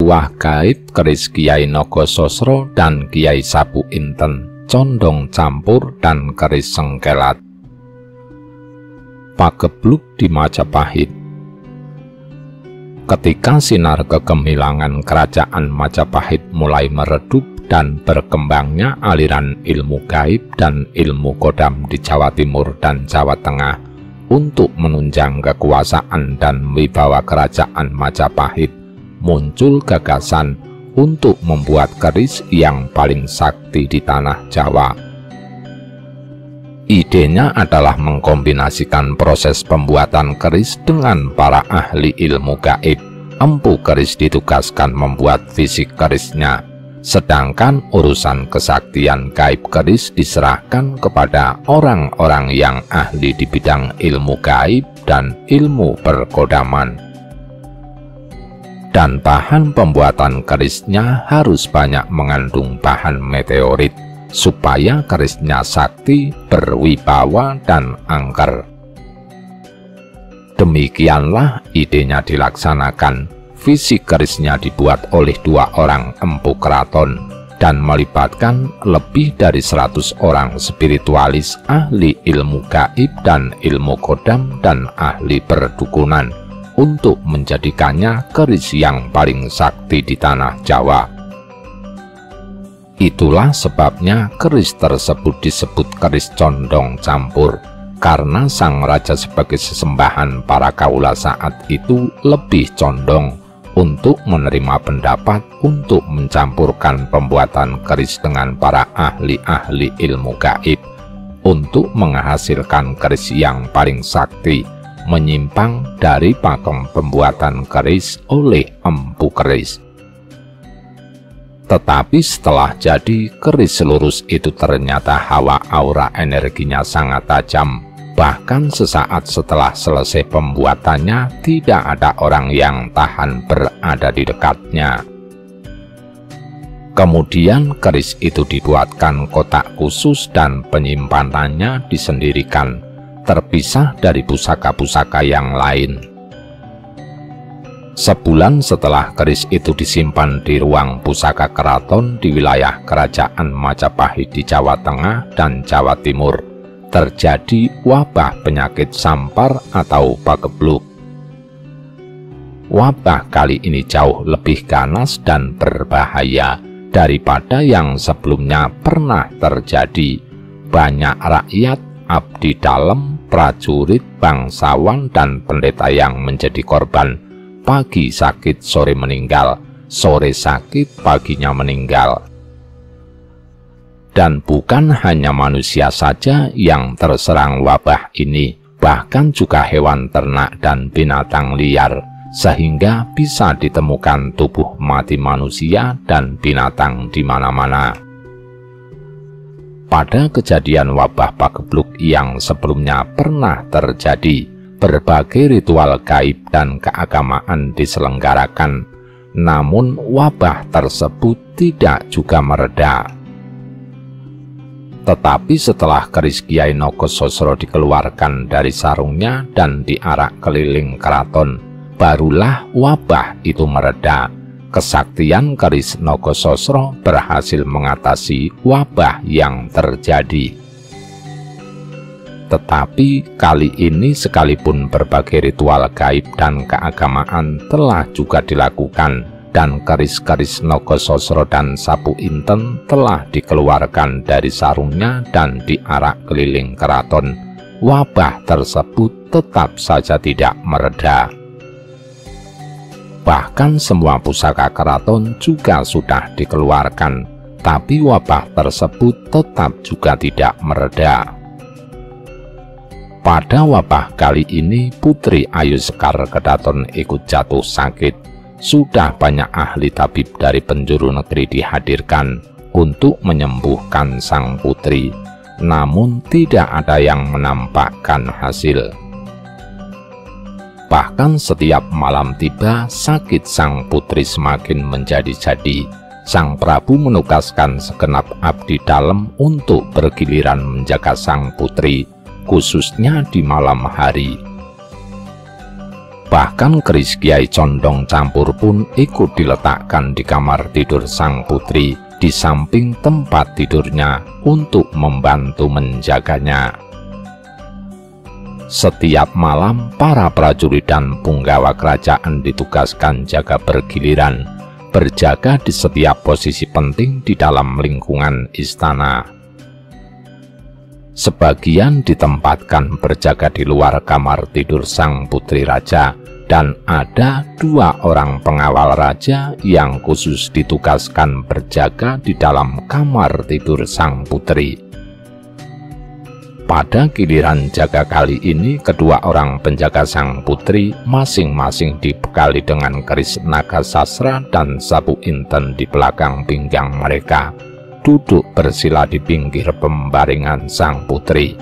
Puah gaib keris Kyai Nagasasra dan Kyai Sapu Inten, condong campur dan keris sengkelat. Pagebluk di Majapahit. Ketika sinar kegemilangan kerajaan Majapahit mulai meredup dan berkembangnya aliran ilmu gaib dan ilmu kodam di Jawa Timur dan Jawa Tengah untuk menunjang kekuasaan dan wibawa kerajaan Majapahit, muncul gagasan untuk membuat keris yang paling sakti di tanah Jawa. Idenya adalah mengkombinasikan proses pembuatan keris dengan para ahli ilmu gaib. Empu keris ditugaskan membuat fisik kerisnya, sedangkan urusan kesaktian gaib keris diserahkan kepada orang-orang yang ahli di bidang ilmu gaib dan ilmu perkodaman. Dan bahan pembuatan kerisnya harus banyak mengandung bahan meteorit, supaya kerisnya sakti, berwibawa, dan angker. Demikianlah idenya dilaksanakan. Fisik kerisnya dibuat oleh 2 orang empu keraton dan melibatkan lebih dari 100 orang spiritualis ahli ilmu gaib dan ilmu kodam dan ahli perdukunan untuk menjadikannya keris yang paling sakti di tanah Jawa. Itulah sebabnya keris tersebut disebut keris condong campur, karena sang raja sebagai sesembahan para kaula saat itu lebih condong untuk menerima pendapat untuk mencampurkan pembuatan keris dengan para ahli-ahli ilmu gaib untuk menghasilkan keris yang paling sakti, menyimpang dari pakem pembuatan keris oleh empu keris. Tetapi setelah jadi, keris lurus itu ternyata hawa aura energinya sangat tajam. Bahkan sesaat setelah selesai pembuatannya, tidak ada orang yang tahan berada di dekatnya. Kemudian keris itu dibuatkan kotak khusus dan penyimpanannya disendirikan, terpisah dari pusaka-pusaka yang lain. Sebulan setelah keris itu disimpan di ruang pusaka keraton di wilayah kerajaan Majapahit di Jawa Tengah dan Jawa Timur, terjadi wabah penyakit sampar atau pagebluk. Wabah kali ini jauh lebih ganas dan berbahaya daripada yang sebelumnya pernah terjadi. Banyak rakyat, abdi dalam, prajurit, bangsawan, dan pendeta yang menjadi korban. Pagi sakit, sore meninggal, sore sakit, paginya meninggal. Dan bukan hanya manusia saja yang terserang wabah ini, bahkan juga hewan ternak dan binatang liar, sehingga bisa ditemukan tubuh mati manusia dan binatang di mana-mana. Pada kejadian wabah pagebluk yang sebelumnya pernah terjadi, berbagai ritual gaib dan keagamaan diselenggarakan, namun wabah tersebut tidak juga mereda. Tetapi setelah keris Kyai Nagasasra dikeluarkan dari sarungnya dan diarak keliling keraton, barulah wabah itu mereda. Kesaktian keris Nagasasra berhasil mengatasi wabah yang terjadi. Tetapi kali ini sekalipun berbagai ritual gaib dan keagamaan telah juga dilakukan, dan keris-keris Nagasasra dan Sapu Inten telah dikeluarkan dari sarungnya dan diarak keliling keraton, wabah tersebut tetap saja tidak mereda. Bahkan semua pusaka keraton juga sudah dikeluarkan, tapi wabah tersebut tetap juga tidak mereda. Pada wabah kali ini, Putri Ayu Sekar Kedaton ikut jatuh sakit. Sudah banyak ahli tabib dari penjuru negeri dihadirkan untuk menyembuhkan sang putri, namun tidak ada yang menampakkan hasil. Bahkan setiap malam tiba, sakit sang putri semakin menjadi-jadi. Sang Prabu menugaskan segenap abdi dalam untuk bergiliran menjaga sang putri, khususnya di malam hari. Bahkan keris Kiai Condong Campur pun ikut diletakkan di kamar tidur sang putri di samping tempat tidurnya untuk membantu menjaganya. Setiap malam para prajurit dan punggawa kerajaan ditugaskan jaga bergiliran, berjaga di setiap posisi penting di dalam lingkungan istana. Sebagian ditempatkan berjaga di luar kamar tidur sang putri raja, dan ada 2 orang pengawal raja yang khusus ditugaskan berjaga di dalam kamar tidur sang putri. Pada giliran jaga kali ini, kedua orang penjaga sang putri masing-masing dibekali dengan keris naga sasra dan sabuk inten di belakang pinggang mereka, duduk bersila di pinggir pembaringan sang putri.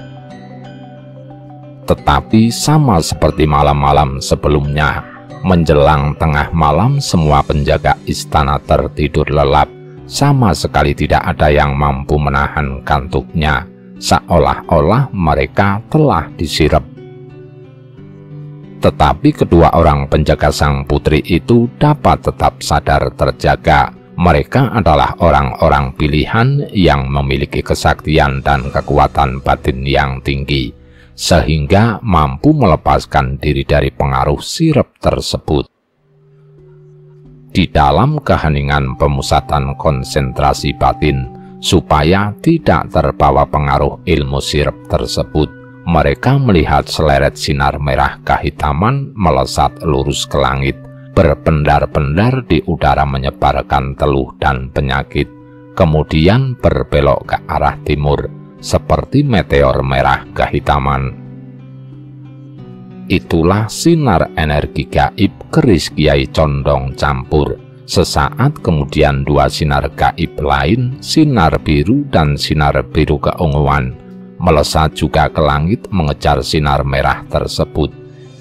Tetapi sama seperti malam-malam sebelumnya, menjelang tengah malam semua penjaga istana tertidur lelap, sama sekali tidak ada yang mampu menahan kantuknya, seolah-olah mereka telah disirep. Tetapi kedua orang penjaga sang putri itu dapat tetap sadar terjaga. Mereka adalah orang-orang pilihan yang memiliki kesaktian dan kekuatan batin yang tinggi, sehingga mampu melepaskan diri dari pengaruh sirep tersebut. Di dalam keheningan pemusatan konsentrasi batin, supaya tidak terbawa pengaruh ilmu sirep tersebut, mereka melihat seleret sinar merah kehitaman melesat lurus ke langit, berpendar-pendar di udara menyebarkan teluh dan penyakit, kemudian berbelok ke arah timur, seperti meteor merah kehitaman. Itulah sinar energi gaib keris Kiai Condong Campur. Sesaat kemudian 2 sinar gaib lain, sinar biru dan sinar biru keunguan, melesat juga ke langit mengejar sinar merah tersebut.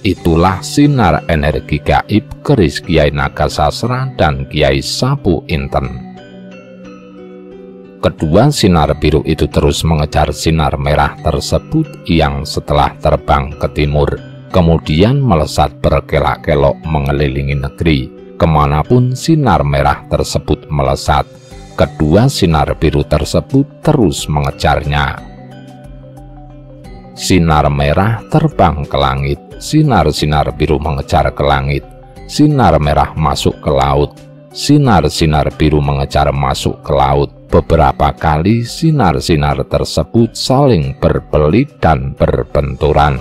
Itulah sinar energi gaib keris Kiai Naga Sasra dan Kiai Sapu Inten. Kedua sinar biru itu terus mengejar sinar merah tersebut yang setelah terbang ke timur, kemudian melesat berkelak-kelok mengelilingi negeri. Kemanapun sinar merah tersebut melesat, kedua sinar biru tersebut terus mengejarnya. Sinar merah terbang ke langit, sinar-sinar biru mengejar ke langit, sinar merah masuk ke laut, sinar-sinar biru mengejar masuk ke laut. Beberapa kali sinar-sinar tersebut saling berbelit dan berbenturan.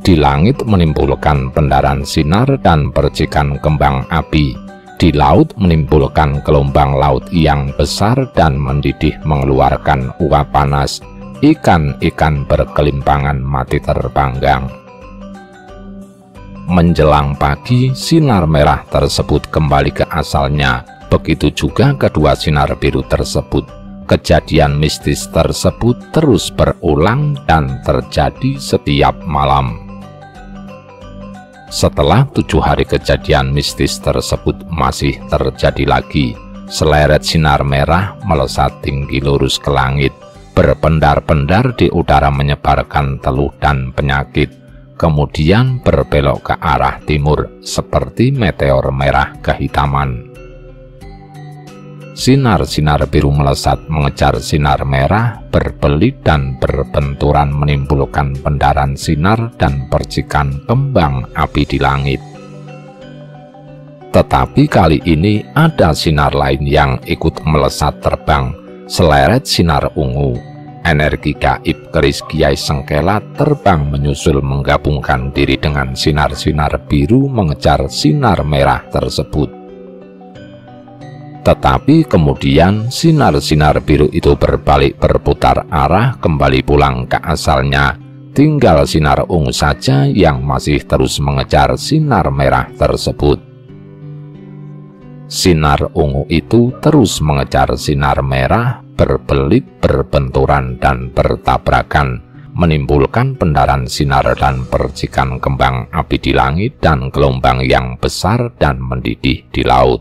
Di langit menimbulkan pendaran sinar dan percikan kembang api. Di laut menimbulkan gelombang laut yang besar dan mendidih mengeluarkan uap panas. Ikan-ikan berkelimpangan mati terpanggang. Menjelang pagi, sinar merah tersebut kembali ke asalnya. Begitu juga kedua sinar biru tersebut. Kejadian mistis tersebut terus berulang dan terjadi setiap malam. Setelah 7 hari kejadian mistis tersebut masih terjadi lagi. Seleret sinar merah melesat tinggi lurus ke langit, berpendar-pendar di udara menyebarkan teluh dan penyakit, kemudian berbelok ke arah timur seperti meteor merah kehitaman. Sinar-sinar biru melesat mengejar sinar merah, berbelit dan berbenturan menimbulkan pendaran sinar dan percikan kembang api di langit. Tetapi kali ini ada sinar lain yang ikut melesat terbang, seleret sinar ungu. Energi gaib keris Kiai Sengkela terbang menyusul menggabungkan diri dengan sinar-sinar biru mengejar sinar merah tersebut. Tetapi kemudian sinar-sinar biru itu berbalik berputar arah kembali pulang ke asalnya. Tinggal sinar ungu saja yang masih terus mengejar sinar merah tersebut. Sinar ungu itu terus mengejar sinar merah, berbelit, berbenturan, dan bertabrakan, menimbulkan pendaran sinar dan percikan kembang api di langit dan gelombang yang besar dan mendidih di laut.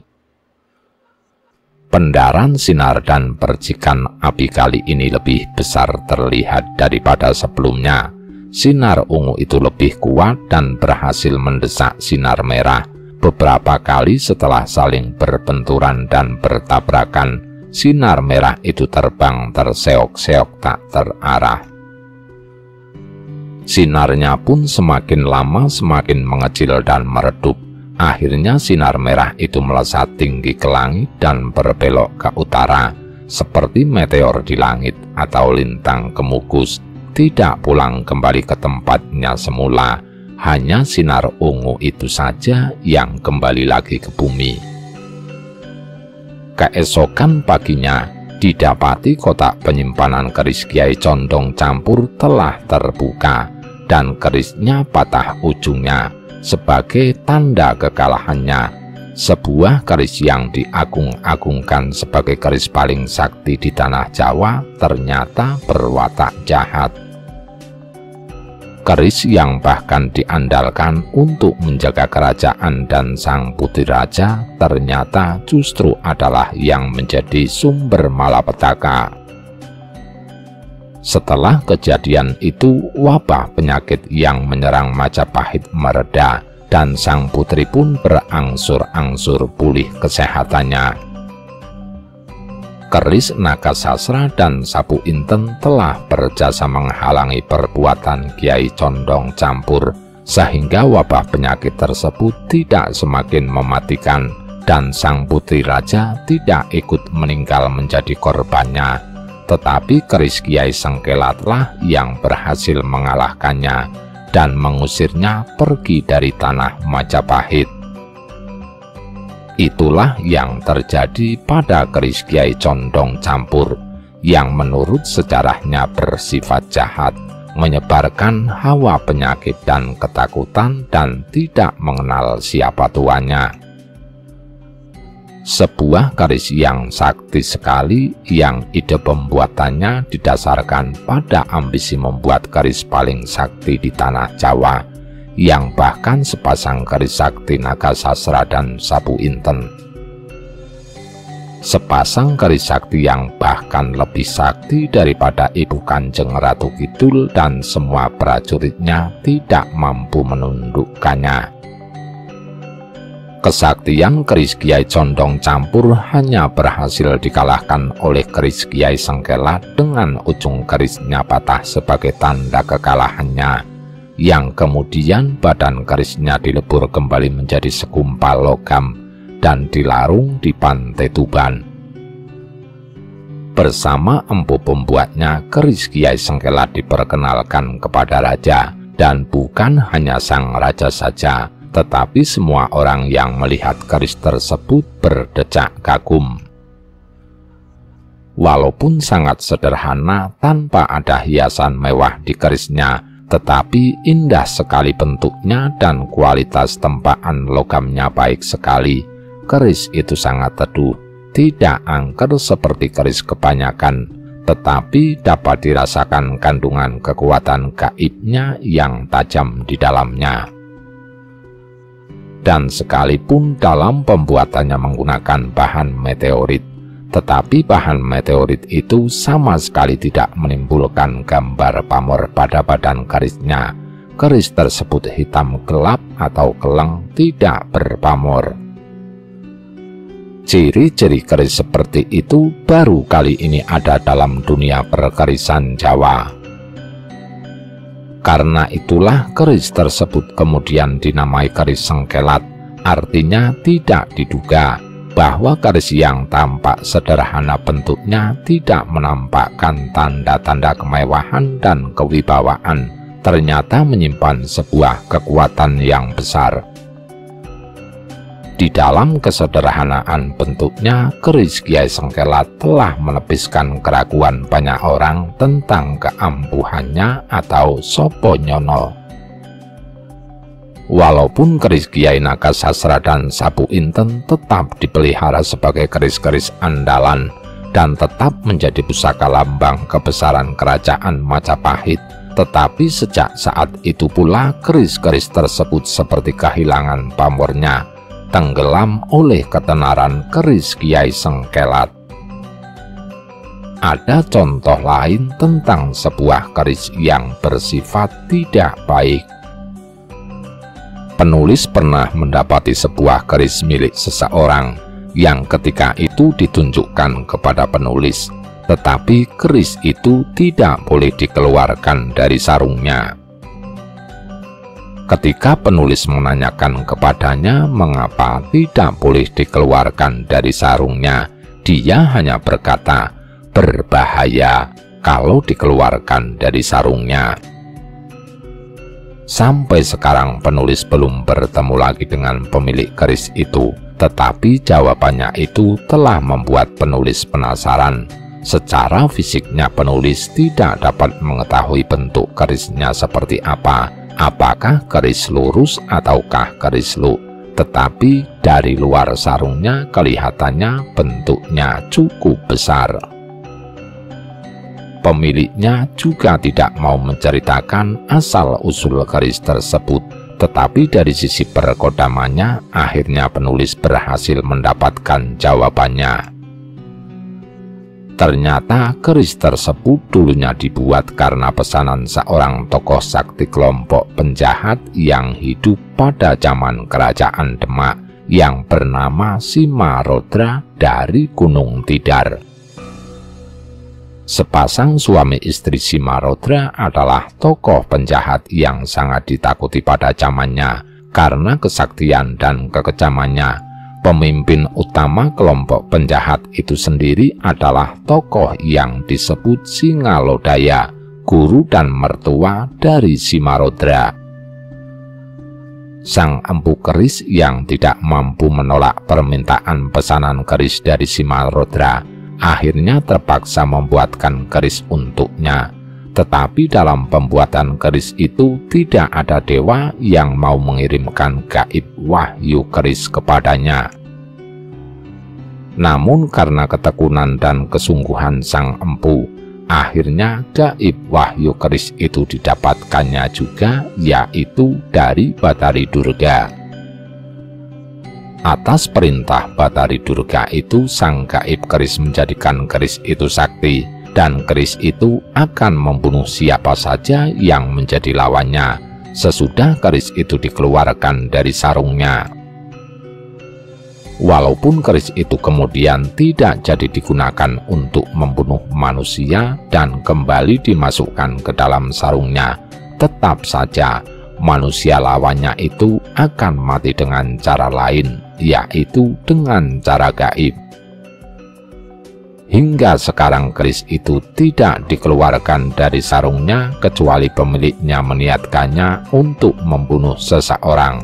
Pendaran sinar dan percikan api kali ini lebih besar terlihat daripada sebelumnya. sinar ungu itu lebih kuat dan berhasil mendesak sinar merah. Beberapa kali setelah saling berbenturan dan bertabrakan, sinar merah itu terbang terseok-seok tak terarah. Sinarnya pun semakin lama semakin mengecil dan meredup. Akhirnya sinar merah itu melesat tinggi ke langit dan berbelok ke utara, seperti meteor di langit atau lintang kemukus, tidak pulang kembali ke tempatnya semula. Hanya sinar ungu itu saja yang kembali lagi ke bumi. Keesokan paginya, didapati kotak penyimpanan keris Kiai Condong Campur telah terbuka, dan kerisnya patah ujungnya sebagai tanda kekalahannya. Sebuah keris yang diagung-agungkan sebagai keris paling sakti di tanah Jawa ternyata berwatak jahat. Keris yang bahkan diandalkan untuk menjaga kerajaan dan sang putri raja ternyata justru adalah yang menjadi sumber malapetaka. Setelah kejadian itu, wabah penyakit yang menyerang Majapahit mereda dan sang putri pun berangsur-angsur pulih kesehatannya. Keris Nagasasra dan Sapu Inten telah berjasa menghalangi perbuatan Kiai Condong Campur, sehingga wabah penyakit tersebut tidak semakin mematikan dan sang putri raja tidak ikut meninggal menjadi korbannya, tetapi keris Kiai Sengkelatlah yang berhasil mengalahkannya dan mengusirnya pergi dari tanah Majapahit. Itulah yang terjadi pada keris Kiai Condong Campur, yang menurut sejarahnya bersifat jahat, menyebarkan hawa penyakit dan ketakutan dan tidak mengenal siapa tuannya. Sebuah keris yang sakti sekali, yang ide pembuatannya didasarkan pada ambisi membuat keris paling sakti di tanah Jawa, yang bahkan sepasang keris sakti Nagasasra dan Sapu Inten. Sepasang keris sakti yang bahkan lebih sakti daripada Ibu Kanjeng Ratu Kidul dan semua prajuritnya tidak mampu menundukkannya. Kesaktian keris Kiai Condong Campur hanya berhasil dikalahkan oleh keris Kiai Sengkelat dengan ujung kerisnya patah sebagai tanda kekalahannya, yang kemudian badan kerisnya dilebur kembali menjadi segumpal logam dan dilarung di pantai Tuban. Bersama empu pembuatnya, keris Kiai Sengkelat diperkenalkan kepada raja, dan bukan hanya sang raja saja, tetapi semua orang yang melihat keris tersebut berdecak kagum. Walaupun sangat sederhana tanpa ada hiasan mewah di kerisnya, tetapi indah sekali bentuknya dan kualitas tempaan logamnya baik sekali. Keris itu sangat teduh, tidak angker seperti keris kebanyakan, tetapi dapat dirasakan kandungan kekuatan gaibnya yang tajam di dalamnya. Dan sekalipun dalam pembuatannya menggunakan bahan meteorit, tetapi bahan meteorit itu sama sekali tidak menimbulkan gambar pamor pada badan kerisnya. Keris tersebut hitam gelap atau keleng, tidak berpamor. Ciri-ciri keris seperti itu baru kali ini ada dalam dunia perkerisan Jawa. Karena itulah keris tersebut kemudian dinamai keris Sengkelat, artinya tidak diduga bahwa keris yang tampak sederhana bentuknya tidak menampakkan tanda-tanda kemewahan dan kewibawaan, ternyata menyimpan sebuah kekuatan yang besar. Di dalam kesederhanaan bentuknya, keris Kiai Sengkelat telah menepiskan keraguan banyak orang tentang keampuhannya atau Sopo Nyono. Walaupun keris Kiai Nagasasra dan Sapu Inten tetap dipelihara sebagai keris-keris andalan dan tetap menjadi pusaka lambang kebesaran kerajaan Majapahit, tetapi sejak saat itu pula keris-keris tersebut seperti kehilangan pamornya, tenggelam oleh ketenaran keris Kiai Sengkelat. Ada contoh lain tentang sebuah keris yang bersifat tidak baik. Penulis pernah mendapati sebuah keris milik seseorang yang ketika itu ditunjukkan kepada penulis, tetapi keris itu tidak boleh dikeluarkan dari sarungnya. Ketika penulis menanyakan kepadanya mengapa tidak boleh dikeluarkan dari sarungnya, dia hanya berkata, berbahaya kalau dikeluarkan dari sarungnya. Sampai sekarang penulis belum bertemu lagi dengan pemilik keris itu, tetapi jawabannya itu telah membuat penulis penasaran. Secara fisiknya penulis tidak dapat mengetahui bentuk kerisnya seperti apa, apakah keris lurus ataukah keris luk, tetapi dari luar sarungnya kelihatannya bentuknya cukup besar. Pemiliknya juga tidak mau menceritakan asal-usul keris tersebut, tetapi dari sisi perkodamannya akhirnya penulis berhasil mendapatkan jawabannya. Ternyata keris tersebut dulunya dibuat karena pesanan seorang tokoh sakti kelompok penjahat yang hidup pada zaman kerajaan Demak yang bernama Simarodra dari Gunung Tidar. Sepasang suami istri Simarodra adalah tokoh penjahat yang sangat ditakuti pada zamannya karena kesaktian dan kekejamannya. Pemimpin utama kelompok penjahat itu sendiri adalah tokoh yang disebut Singalodaya, guru dan mertua dari Simarodra. Sang empu keris yang tidak mampu menolak permintaan pesanan keris dari Simarodra akhirnya terpaksa membuatkan keris untuknya. Tetapi dalam pembuatan keris itu tidak ada dewa yang mau mengirimkan gaib wahyu keris kepadanya. Namun karena ketekunan dan kesungguhan sang empu, akhirnya gaib wahyu keris itu didapatkannya juga, yaitu dari Batari Durga. Atas perintah Batari Durga itu, sang gaib keris menjadikan keris itu sakti, dan keris itu akan membunuh siapa saja yang menjadi lawannya sesudah keris itu dikeluarkan dari sarungnya. Walaupun keris itu kemudian tidak jadi digunakan untuk membunuh manusia dan kembali dimasukkan ke dalam sarungnya, tetap saja manusia lawannya itu akan mati dengan cara lain, yaitu dengan cara gaib. Hingga sekarang keris itu tidak dikeluarkan dari sarungnya kecuali pemiliknya meniatkannya untuk membunuh seseorang.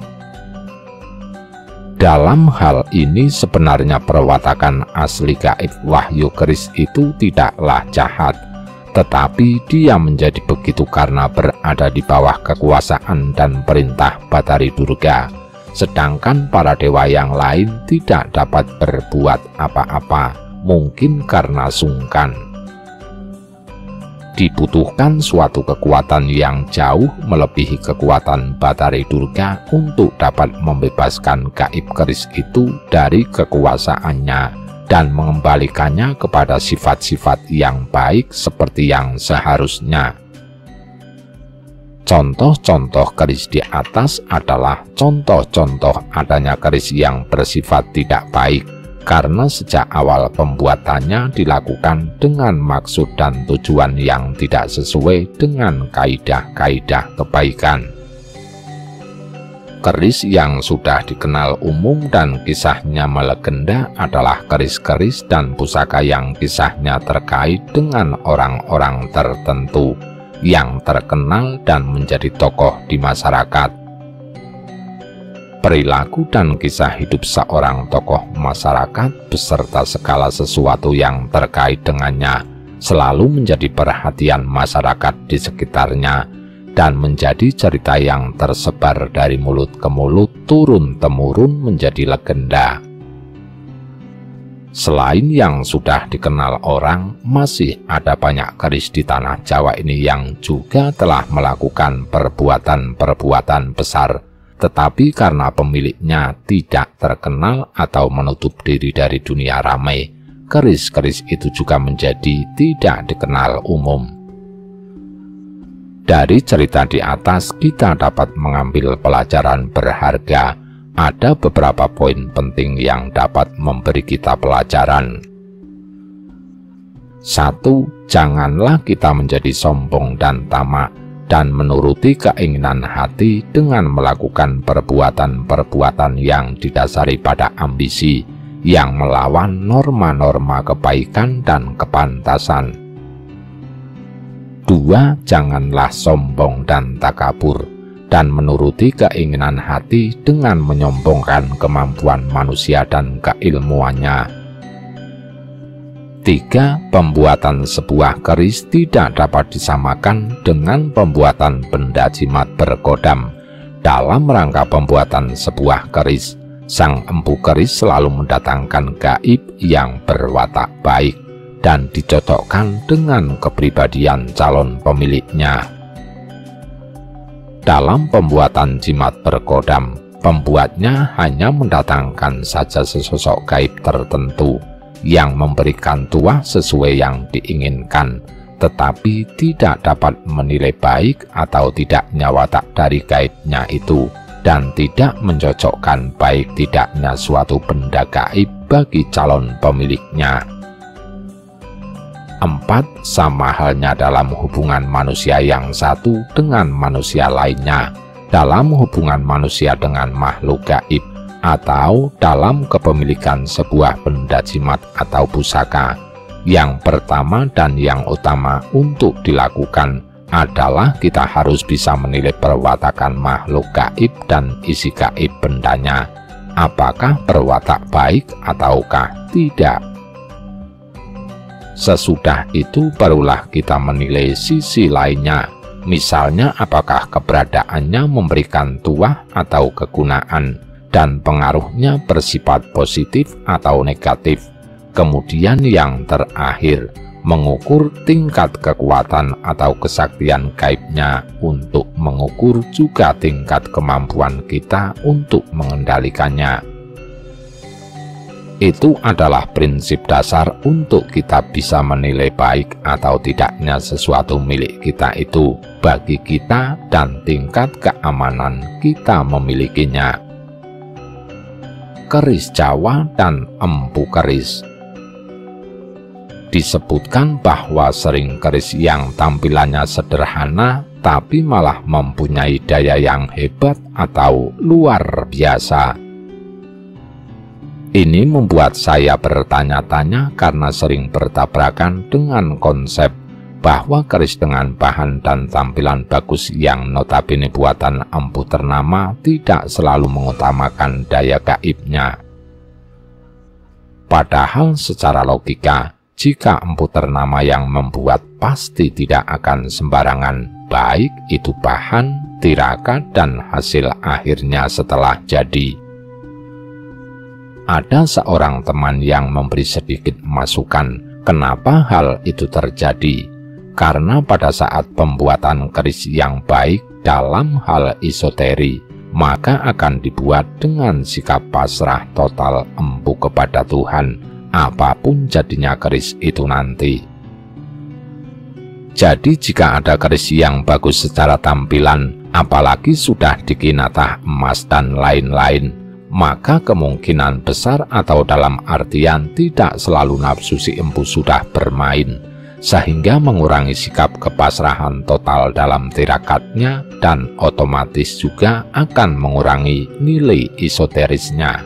Dalam hal ini sebenarnya perwatakan asli gaib wahyu keris itu tidaklah jahat, tetapi dia menjadi begitu karena berada di bawah kekuasaan dan perintah Batari Durga, sedangkan para dewa yang lain tidak dapat berbuat apa-apa. Mungkin karena sungkan. Dibutuhkan suatu kekuatan yang jauh melebihi kekuatan Batari Durga untuk dapat membebaskan gaib keris itu dari kekuasaannya dan mengembalikannya kepada sifat-sifat yang baik seperti yang seharusnya. Contoh-contoh keris di atas adalah contoh-contoh adanya keris yang bersifat tidak baik, karena sejak awal pembuatannya dilakukan dengan maksud dan tujuan yang tidak sesuai dengan kaidah-kaidah kebaikan. Keris yang sudah dikenal umum dan kisahnya melegenda adalah keris-keris dan pusaka yang kisahnya terkait dengan orang-orang tertentu yang terkenal dan menjadi tokoh di masyarakat. Perilaku dan kisah hidup seorang tokoh masyarakat beserta segala sesuatu yang terkait dengannya selalu menjadi perhatian masyarakat di sekitarnya dan menjadi cerita yang tersebar dari mulut ke mulut turun-temurun menjadi legenda. Selain yang sudah dikenal orang, masih ada banyak keris di tanah Jawa ini yang juga telah melakukan perbuatan-perbuatan besar, tetapi karena pemiliknya tidak terkenal atau menutup diri dari dunia ramai, keris-keris itu juga menjadi tidak dikenal umum. Dari cerita di atas kita dapat mengambil pelajaran berharga. Ada beberapa poin penting yang dapat memberi kita pelajaran. 1. Janganlah kita menjadi sombong dan tamak dan menuruti keinginan hati dengan melakukan perbuatan-perbuatan yang didasari pada ambisi yang melawan norma-norma kebaikan dan kepantasan. 2. Janganlah sombong dan takabur dan menuruti keinginan hati dengan menyombongkan kemampuan manusia dan keilmuannya. 3. Pembuatan sebuah keris tidak dapat disamakan dengan pembuatan benda jimat berkodam. Dalam rangka pembuatan sebuah keris, sang empu keris selalu mendatangkan gaib yang berwatak baik dan dicocokkan dengan kepribadian calon pemiliknya. Dalam pembuatan jimat berkodam, pembuatnya hanya mendatangkan saja sesosok gaib tertentu yang memberikan tuah sesuai yang diinginkan, tetapi tidak dapat menilai baik atau tidaknya watak dari gaibnya itu, dan tidak mencocokkan baik tidaknya suatu benda gaib bagi calon pemiliknya. 4. Sama halnya dalam hubungan manusia yang satu dengan manusia lainnya, dalam hubungan manusia dengan makhluk gaib, atau dalam kepemilikan sebuah benda jimat atau pusaka. Yang pertama dan yang utama untuk dilakukan adalah kita harus bisa menilai perwatakan makhluk gaib dan isi gaib bendanya, apakah berwatak baik ataukah tidak. Sesudah itu barulah kita menilai sisi lainnya, misalnya apakah keberadaannya memberikan tuah atau kegunaan, dan pengaruhnya bersifat positif atau negatif. Kemudian yang terakhir, mengukur tingkat kekuatan atau kesaktian gaibnya untuk mengukur juga tingkat kemampuan kita untuk mengendalikannya. Itu adalah prinsip dasar untuk kita bisa menilai baik atau tidaknya sesuatu milik kita itu bagi kita dan tingkat keamanan kita memilikinya. Keris Jawa dan empu keris. Disebutkan bahwa sering keris yang tampilannya sederhana tapi malah mempunyai daya yang hebat atau luar biasa. Ini membuat saya bertanya-tanya karena sering bertabrakan dengan konsep bahwa keris dengan bahan dan tampilan bagus yang notabene buatan empu ternama tidak selalu mengutamakan daya gaibnya. Padahal secara logika, jika empu ternama yang membuat pasti tidak akan sembarangan, baik itu bahan, tirakat, dan hasil akhirnya setelah jadi. Ada seorang teman yang memberi sedikit masukan kenapa hal itu terjadi. Karena pada saat pembuatan keris yang baik dalam hal esoteri, maka akan dibuat dengan sikap pasrah total empu kepada Tuhan, apapun jadinya keris itu nanti. Jadi jika ada keris yang bagus secara tampilan, apalagi sudah dikinatah emas dan lain-lain, maka kemungkinan besar atau dalam artian tidak selalu nafsu si empu sudah bermain, sehingga mengurangi sikap kepasrahan total dalam tirakatnya dan otomatis juga akan mengurangi nilai esoterisnya.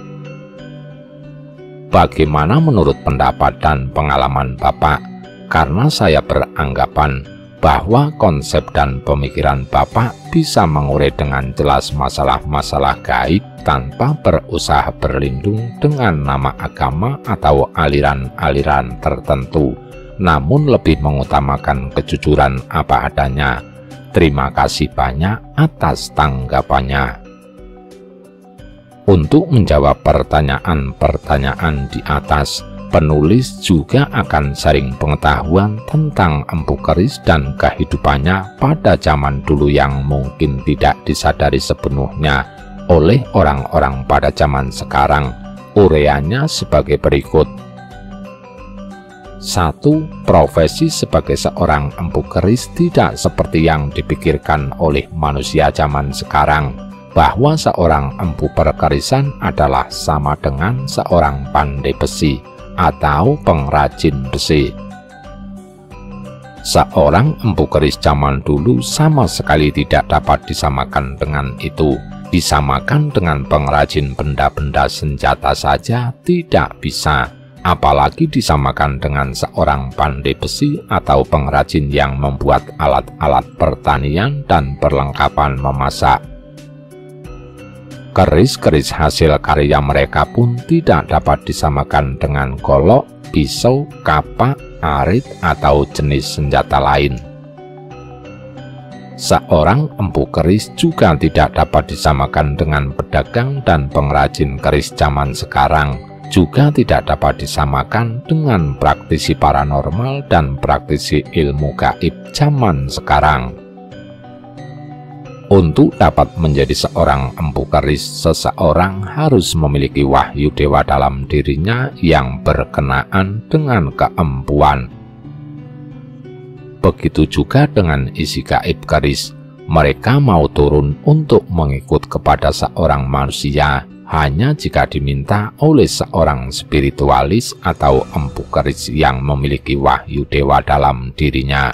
Bagaimana menurut pendapat dan pengalaman Bapak? Karena saya beranggapan bahwa konsep dan pemikiran Bapak bisa mengurai dengan jelas masalah-masalah gaib tanpa berusaha berlindung dengan nama agama atau aliran-aliran tertentu, namun lebih mengutamakan kejujuran apa adanya. Terima kasih banyak atas tanggapannya. Untuk menjawab pertanyaan-pertanyaan di atas, penulis juga akan sharing pengetahuan tentang empu keris dan kehidupannya pada zaman dulu yang mungkin tidak disadari sepenuhnya oleh orang-orang pada zaman sekarang. Uraiannya sebagai berikut. Satu, profesi sebagai seorang empu keris tidak seperti yang dipikirkan oleh manusia zaman sekarang, bahwa seorang empu perkerisan adalah sama dengan seorang pandai besi atau pengrajin besi. Seorang empu keris zaman dulu sama sekali tidak dapat disamakan dengan itu. Disamakan dengan pengrajin benda-benda senjata saja tidak bisa, apalagi disamakan dengan seorang pandai besi atau pengrajin yang membuat alat-alat pertanian dan perlengkapan memasak. Keris-keris hasil karya mereka pun tidak dapat disamakan dengan golok, pisau, kapak, arit, atau jenis senjata lain. Seorang empu keris juga tidak dapat disamakan dengan pedagang dan pengrajin keris zaman sekarang, juga tidak dapat disamakan dengan praktisi paranormal dan praktisi ilmu gaib zaman sekarang. Untuk dapat menjadi seorang empu keris, seseorang harus memiliki wahyu dewa dalam dirinya yang berkenaan dengan keempuan. Begitu juga dengan isi gaib keris, mereka mau turun untuk mengikut kepada seorang manusia hanya jika diminta oleh seorang spiritualis atau empu keris yang memiliki wahyu dewa dalam dirinya.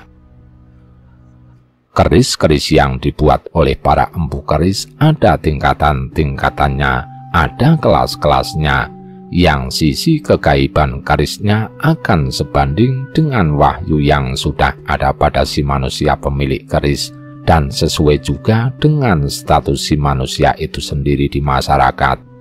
Keris-keris yang dibuat oleh para empu keris ada tingkatan-tingkatannya, ada kelas-kelasnya, yang sisi kegaiban kerisnya akan sebanding dengan wahyu yang sudah ada pada si manusia pemilik keris, dan sesuai juga dengan status si manusia itu sendiri di masyarakat.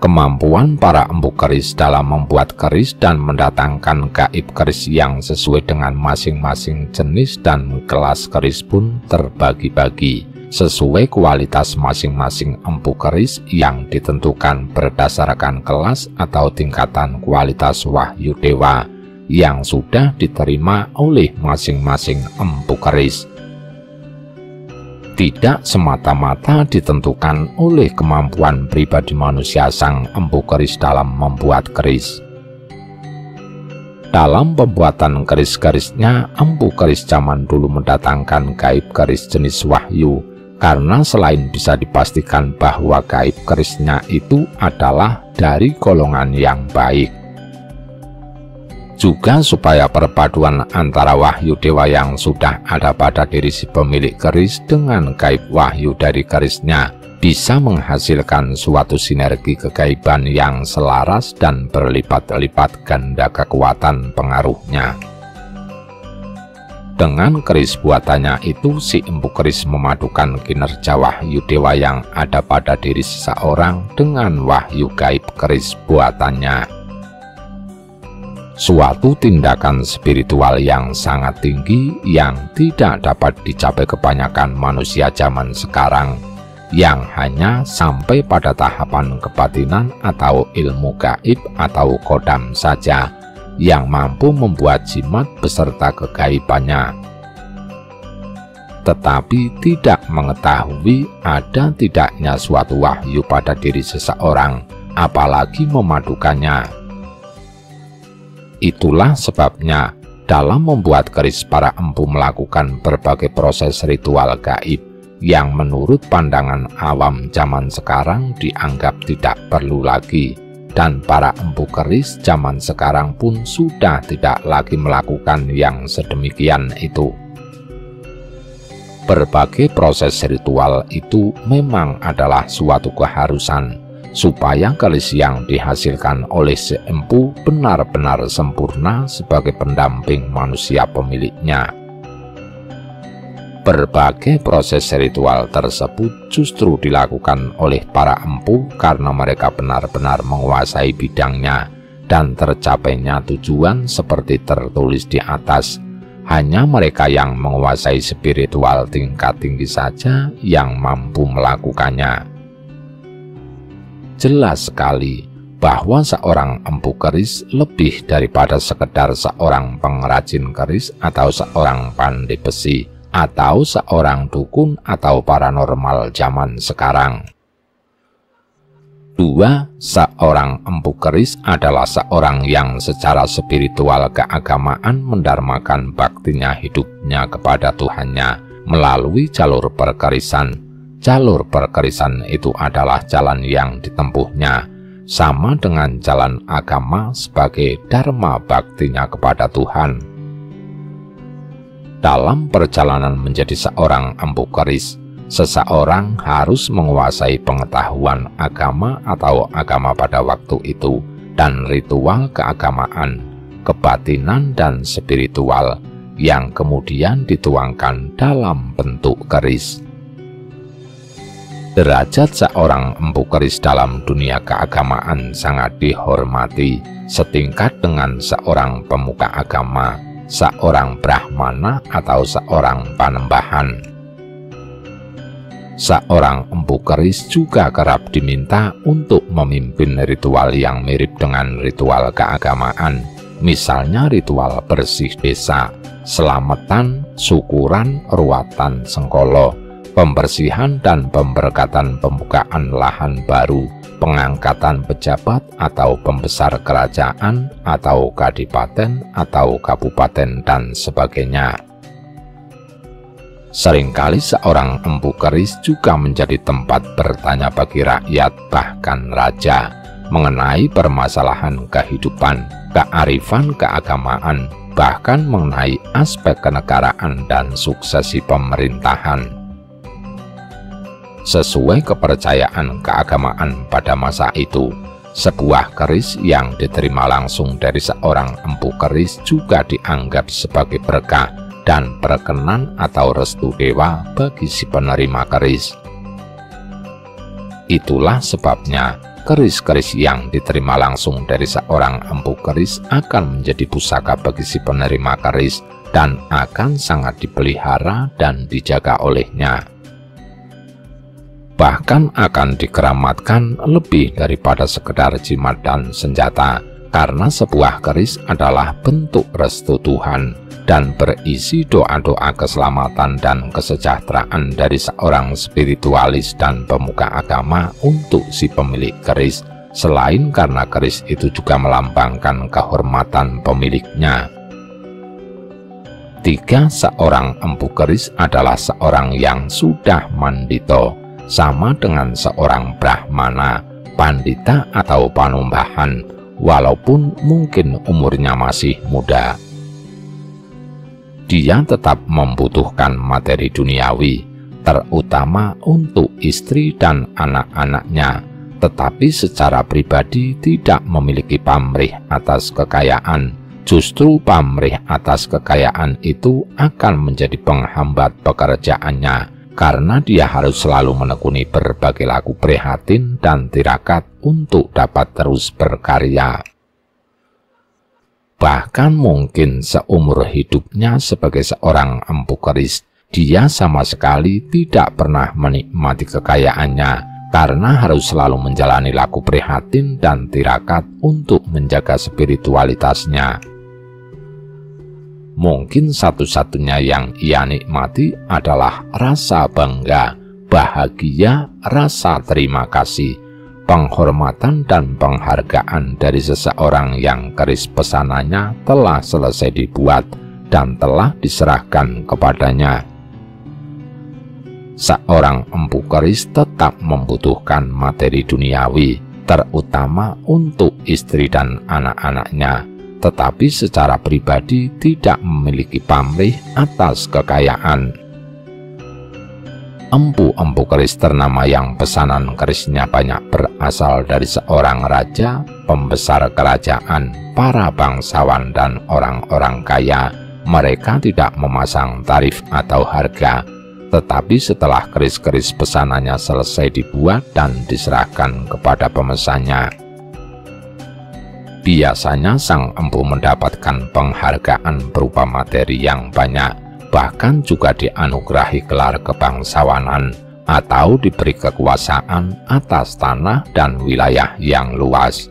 Kemampuan para empu keris dalam membuat keris dan mendatangkan gaib keris yang sesuai dengan masing-masing jenis dan kelas keris pun terbagi-bagi sesuai kualitas masing-masing empu keris yang ditentukan berdasarkan kelas atau tingkatan kualitas wahyu dewa yang sudah diterima oleh masing-masing empu keris. Tidak semata-mata ditentukan oleh kemampuan pribadi manusia sang empu keris dalam membuat keris. Dalam pembuatan keris-kerisnya, empu keris zaman dulu mendatangkan gaib keris jenis wahyu, karena selain bisa dipastikan bahwa gaib kerisnya itu adalah dari golongan yang baik, juga supaya perpaduan antara wahyu dewa yang sudah ada pada diri si pemilik keris dengan gaib wahyu dari kerisnya bisa menghasilkan suatu sinergi kegaiban yang selaras dan berlipat-lipat ganda kekuatan pengaruhnya. Dengan keris buatannya itu, si empu keris memadukan kinerja wahyu dewa yang ada pada diri seseorang dengan wahyu gaib keris buatannya. Suatu tindakan spiritual yang sangat tinggi yang tidak dapat dicapai kebanyakan manusia zaman sekarang, yang hanya sampai pada tahapan kebatinan atau ilmu gaib atau kodam saja, yang mampu membuat jimat beserta kegaibannya, tetapi tidak mengetahui ada tidaknya suatu wahyu pada diri seseorang, apalagi memadukannya. Itulah sebabnya dalam membuat keris para empu melakukan berbagai proses ritual gaib yang menurut pandangan awam zaman sekarang dianggap tidak perlu lagi, dan para empu keris zaman sekarang pun sudah tidak lagi melakukan yang sedemikian itu. Berbagai proses ritual itu memang adalah suatu keharusan supaya keris yang dihasilkan oleh si empu benar-benar sempurna sebagai pendamping manusia pemiliknya. Berbagai proses ritual tersebut justru dilakukan oleh para empu karena mereka benar-benar menguasai bidangnya dan tercapainya tujuan seperti tertulis di atas. Hanya mereka yang menguasai spiritual tingkat tinggi saja yang mampu melakukannya. Jelas sekali bahwa seorang empu keris lebih daripada sekedar seorang pengrajin keris atau seorang pandai besi atau seorang dukun atau paranormal zaman sekarang. 2. Seorang empu keris adalah seorang yang secara spiritual keagamaan mendarmakan baktinya hidupnya kepada Tuhannya melalui jalur perkerisan. Jalur perkerisan itu adalah jalan yang ditempuhnya, sama dengan jalan agama sebagai dharma baktinya kepada Tuhan. Dalam perjalanan menjadi seorang empu keris, seseorang harus menguasai pengetahuan agama atau agama pada waktu itu, dan ritual keagamaan, kebatinan, dan spiritual yang kemudian dituangkan dalam bentuk keris. Derajat seorang empu keris dalam dunia keagamaan sangat dihormati, setingkat dengan seorang pemuka agama, seorang brahmana, atau seorang panembahan. Seorang empu keris juga kerap diminta untuk memimpin ritual yang mirip dengan ritual keagamaan, misalnya ritual bersih desa, selamatan, syukuran, ruatan sengkolo, pembersihan dan pemberkatan pembukaan lahan baru, pengangkatan pejabat atau pembesar kerajaan atau kadipaten atau kabupaten, dan sebagainya. Seringkali seorang empu keris juga menjadi tempat bertanya bagi rakyat, bahkan raja, mengenai permasalahan kehidupan, kearifan keagamaan, bahkan mengenai aspek kenegaraan dan suksesi pemerintahan. Sesuai kepercayaan keagamaan pada masa itu, sebuah keris yang diterima langsung dari seorang empu keris juga dianggap sebagai berkah dan perkenan atau restu dewa bagi si penerima keris. Itulah sebabnya keris-keris yang diterima langsung dari seorang empu keris akan menjadi pusaka bagi si penerima keris dan akan sangat dipelihara dan dijaga olehnya. Bahkan akan dikeramatkan lebih daripada sekedar jimat dan senjata, karena sebuah keris adalah bentuk restu Tuhan dan berisi doa-doa keselamatan dan kesejahteraan dari seorang spiritualis dan pemuka agama untuk si pemilik keris, selain karena keris itu juga melambangkan kehormatan pemiliknya. 3. Seorang empu keris adalah seorang yang sudah mandito, sama dengan seorang brahmana, pandita, atau panembahan, walaupun mungkin umurnya masih muda. Dia tetap membutuhkan materi duniawi, terutama untuk istri dan anak-anaknya, tetapi secara pribadi tidak memiliki pamrih atas kekayaan. Justru pamrih atas kekayaan itu akan menjadi penghambat pekerjaannya, karena dia harus selalu menekuni berbagai laku prihatin dan tirakat untuk dapat terus berkarya. Bahkan mungkin seumur hidupnya sebagai seorang empu keris, dia sama sekali tidak pernah menikmati kekayaannya, karena harus selalu menjalani laku prihatin dan tirakat untuk menjaga spiritualitasnya. Mungkin satu-satunya yang ia nikmati adalah rasa bangga, bahagia, rasa terima kasih, penghormatan dan penghargaan dari seseorang yang keris pesanannya telah selesai dibuat dan telah diserahkan kepadanya. Seorang empu keris tetap membutuhkan materi duniawi, terutama untuk istri dan anak-anaknya, tetapi secara pribadi tidak memiliki pamrih atas kekayaan. Empu-empu keris ternama yang pesanan kerisnya banyak berasal dari seorang raja, pembesar kerajaan, para bangsawan, dan orang-orang kaya. Mereka tidak memasang tarif atau harga, tetapi setelah keris-keris pesanannya selesai dibuat dan diserahkan kepada pemesannya, biasanya sang empu mendapatkan penghargaan berupa materi yang banyak, bahkan juga dianugerahi gelar kebangsawanan atau diberi kekuasaan atas tanah dan wilayah yang luas.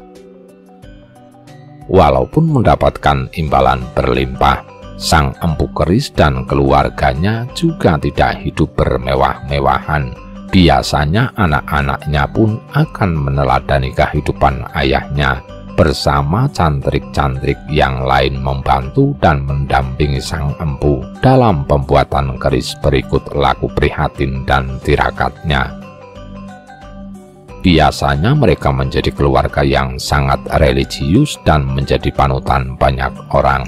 Walaupun mendapatkan imbalan berlimpah, sang empu keris dan keluarganya juga tidak hidup bermewah-mewahan. Biasanya anak-anaknya pun akan meneladani kehidupan ayahnya, bersama cantrik-cantrik yang lain membantu dan mendampingi sang empu dalam pembuatan keris berikut laku prihatin dan tirakatnya. Biasanya mereka menjadi keluarga yang sangat religius dan menjadi panutan banyak orang.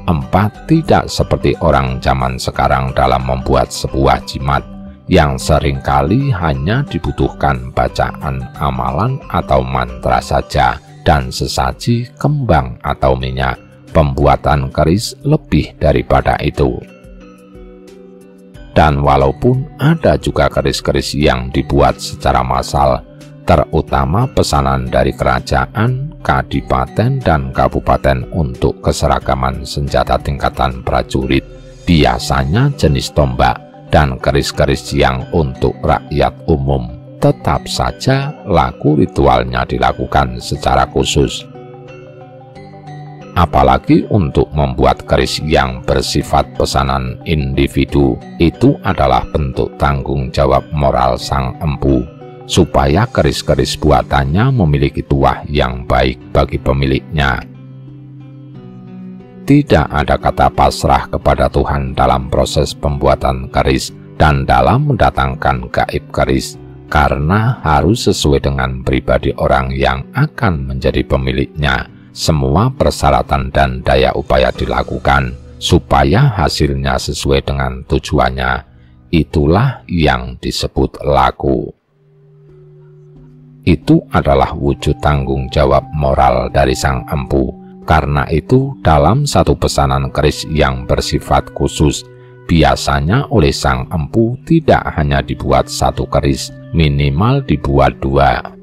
4. Tidak seperti orang zaman sekarang dalam membuat sebuah jimat, yang seringkali hanya dibutuhkan bacaan amalan atau mantra saja dan sesaji kembang atau minyak. Pembuatan keris lebih daripada itu. Dan walaupun ada juga keris-keris yang dibuat secara massal, terutama pesanan dari kerajaan, kadipaten, dan kabupaten untuk keseragaman senjata tingkatan prajurit, biasanya jenis tombak, dan keris-keris yang untuk rakyat umum, tetap saja laku ritualnya dilakukan secara khusus. Apalagi untuk membuat keris yang bersifat pesanan individu, itu adalah bentuk tanggung jawab moral sang empu, supaya keris-keris buatannya memiliki tuah yang baik bagi pemiliknya. Tidak ada kata pasrah kepada Tuhan dalam proses pembuatan keris dan dalam mendatangkan gaib keris, karena harus sesuai dengan pribadi orang yang akan menjadi pemiliknya. Semua persyaratan dan daya upaya dilakukan supaya hasilnya sesuai dengan tujuannya. Itulah yang disebut laku. Itu adalah wujud tanggung jawab moral dari sang empu. Karena itu, dalam satu pesanan keris yang bersifat khusus, biasanya oleh sang empu tidak hanya dibuat satu keris, minimal dibuat 2.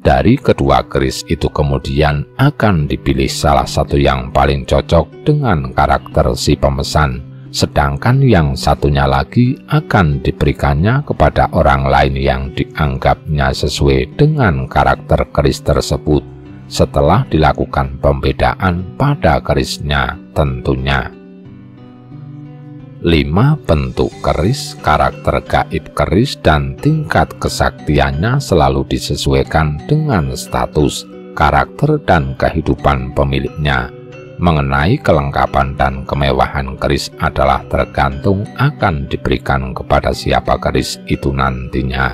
Dari kedua keris itu kemudian akan dipilih salah satu yang paling cocok dengan karakter si pemesan, sedangkan yang satunya lagi akan diberikannya kepada orang lain yang dianggapnya sesuai dengan karakter keris tersebut, setelah dilakukan pembedaan pada kerisnya tentunya. 5. Bentuk keris, karakter gaib keris, dan tingkat kesaktiannya selalu disesuaikan dengan status, karakter, dan kehidupan pemiliknya. Mengenai kelengkapan dan kemewahan keris adalah tergantung akan diberikan kepada siapa keris itu nantinya.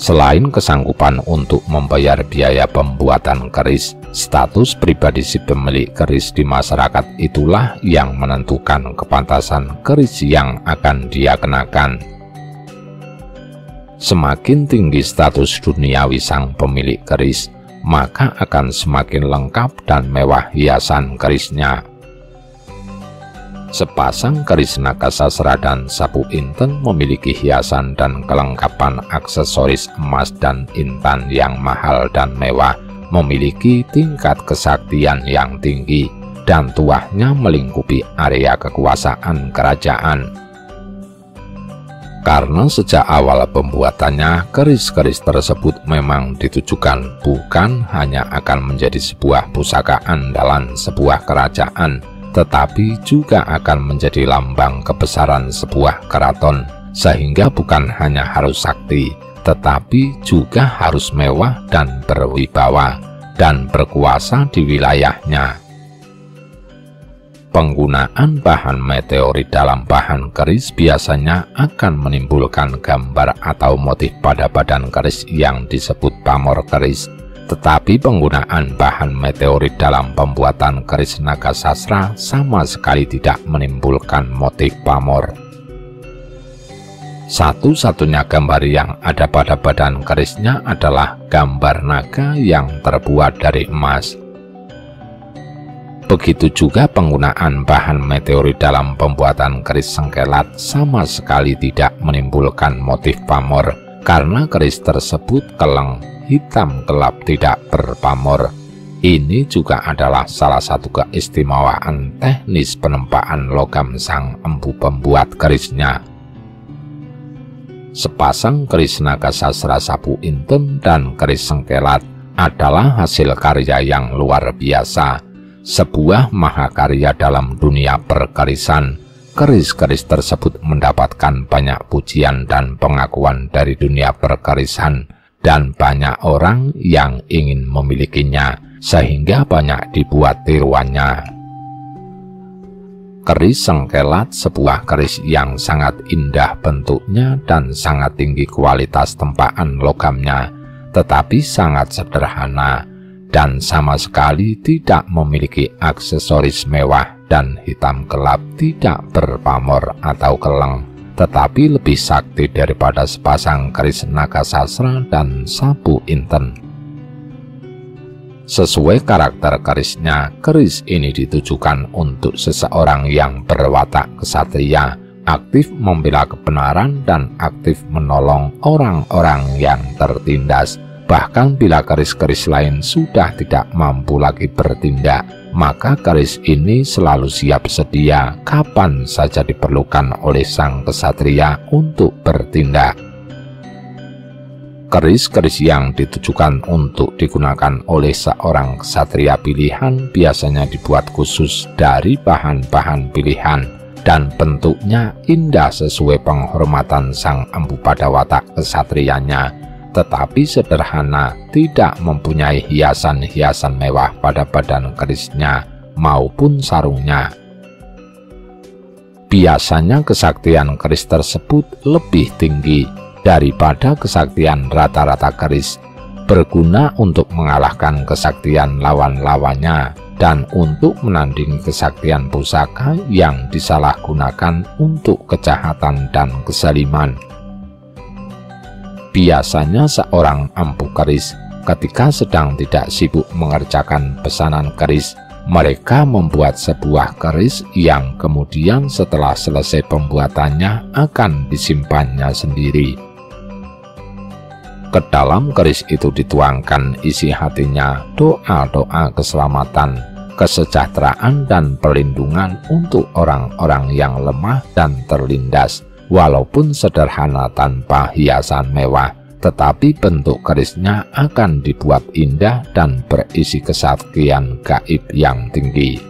Selain kesanggupan untuk membayar biaya pembuatan keris, status pribadi si pemilik keris di masyarakat itulah yang menentukan kepantasan keris yang akan dia kenakan. Semakin tinggi status duniawi sang pemilik keris, maka akan semakin lengkap dan mewah hiasan kerisnya. Sepasang keris naga sasra dan sapu inten memiliki hiasan dan kelengkapan aksesoris emas dan intan yang mahal dan mewah, memiliki tingkat kesaktian yang tinggi, dan tuahnya melingkupi area kekuasaan kerajaan. Karena sejak awal pembuatannya, keris-keris tersebut memang ditujukan bukan hanya akan menjadi sebuah pusaka andalan sebuah kerajaan, tetapi juga akan menjadi lambang kebesaran sebuah keraton, sehingga bukan hanya harus sakti, tetapi juga harus mewah dan berwibawa, dan berkuasa di wilayahnya. Penggunaan bahan meteorit dalam bahan keris biasanya akan menimbulkan gambar atau motif pada badan keris yang disebut pamor keris. Tetapi penggunaan bahan meteorit dalam pembuatan keris naga sasra sama sekali tidak menimbulkan motif pamor. Satu-satunya gambar yang ada pada badan kerisnya adalah gambar naga yang terbuat dari emas. Begitu juga penggunaan bahan meteorit dalam pembuatan keris sengkelat sama sekali tidak menimbulkan motif pamor, karena keris tersebut keleng, hitam gelap, tidak berpamor. Ini juga adalah salah satu keistimewaan teknis penempaan logam sang empu pembuat kerisnya. Sepasang keris naga sasra sapu inten dan keris sengkelat adalah hasil karya yang luar biasa, sebuah mahakarya dalam dunia perkerisan, keris-keris tersebut mendapatkan banyak pujian dan pengakuan dari dunia perkerisan, dan banyak orang yang ingin memilikinya, sehingga banyak dibuat tiruannya. Keris sengkelat sebuah keris yang sangat indah bentuknya dan sangat tinggi kualitas tempaan logamnya, tetapi sangat sederhana dan sama sekali tidak memiliki aksesoris mewah, dan hitam gelap, tidak berpamor atau keleng, tetapi lebih sakti daripada sepasang keris naga sasra dan sapu inten. Sesuai karakter kerisnya, keris ini ditujukan untuk seseorang yang berwatak kesatria, aktif membela kebenaran dan aktif menolong orang-orang yang tertindas. Bahkan bila keris-keris lain sudah tidak mampu lagi bertindak, maka keris ini selalu siap sedia kapan saja diperlukan oleh sang kesatria untuk bertindak. Keris-keris yang ditujukan untuk digunakan oleh seorang ksatria pilihan biasanya dibuat khusus dari bahan-bahan pilihan, dan bentuknya indah sesuai penghormatan sang empu pada watak ksatrianya, tetapi sederhana, tidak mempunyai hiasan-hiasan mewah pada badan kerisnya maupun sarungnya. Biasanya kesaktian keris tersebut lebih tinggi daripada kesaktian rata-rata keris, berguna untuk mengalahkan kesaktian lawan-lawannya dan untuk menandingi kesaktian pusaka yang disalahgunakan untuk kejahatan dan kezaliman. Biasanya seorang empu keris ketika sedang tidak sibuk mengerjakan pesanan keris, mereka membuat sebuah keris yang kemudian setelah selesai pembuatannya akan disimpannya sendiri. Ke dalam keris itu dituangkan isi hatinya doa-doa keselamatan, kesejahteraan dan perlindungan untuk orang-orang yang lemah dan terlindas, walaupun sederhana tanpa hiasan mewah, tetapi bentuk kerisnya akan dibuat indah dan berisi kesaktian gaib yang tinggi.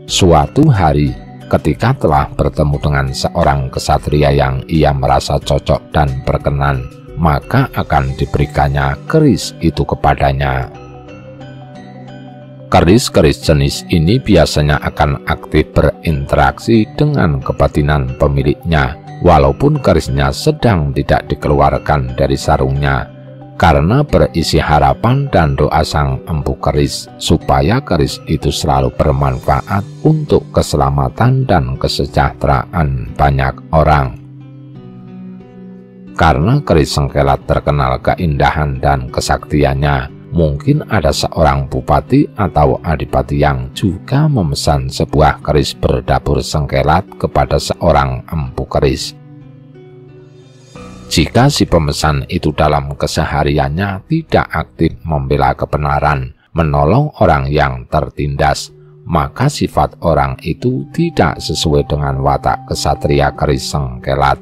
Suatu hari, ketika telah bertemu dengan seorang ksatria yang ia merasa cocok dan berkenan, maka akan diberikannya keris itu kepadanya. Keris-keris jenis ini biasanya akan aktif berinteraksi dengan kebatinan pemiliknya, walaupun kerisnya sedang tidak dikeluarkan dari sarungnya, karena berisi harapan dan doa sang empu keris supaya keris itu selalu bermanfaat untuk keselamatan dan kesejahteraan banyak orang. Karena keris sengkelat terkenal keindahan dan kesaktiannya, mungkin ada seorang bupati atau adipati yang juga memesan sebuah keris berdabur sengkelat kepada seorang empu keris. Jika si pemesan itu dalam kesehariannya tidak aktif membela kebenaran, menolong orang yang tertindas, maka sifat orang itu tidak sesuai dengan watak ksatria keris sengkelat.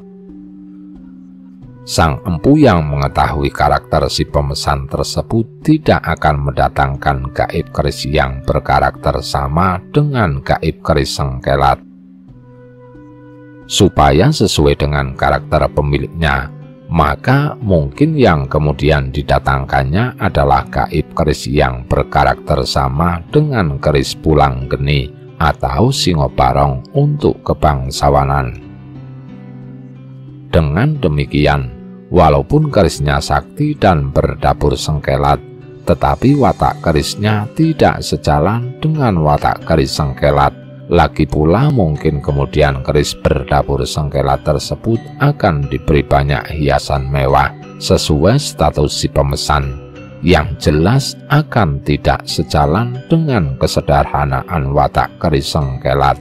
Sang empu yang mengetahui karakter si pemesan tersebut tidak akan mendatangkan gaib keris yang berkarakter sama dengan gaib keris sengkelat. Supaya sesuai dengan karakter pemiliknya, maka mungkin yang kemudian didatangkannya adalah gaib keris yang berkarakter sama dengan keris pulang geni atau singobarong untuk kebangsawanan. Dengan demikian, walaupun kerisnya sakti dan berdabur sengkelat, tetapi watak kerisnya tidak sejalan dengan watak keris sengkelat. Lagi pula mungkin kemudian keris berdabur sengkelat tersebut akan diberi banyak hiasan mewah sesuai status si pemesan, yang jelas akan tidak sejalan dengan kesederhanaan watak keris sengkelat.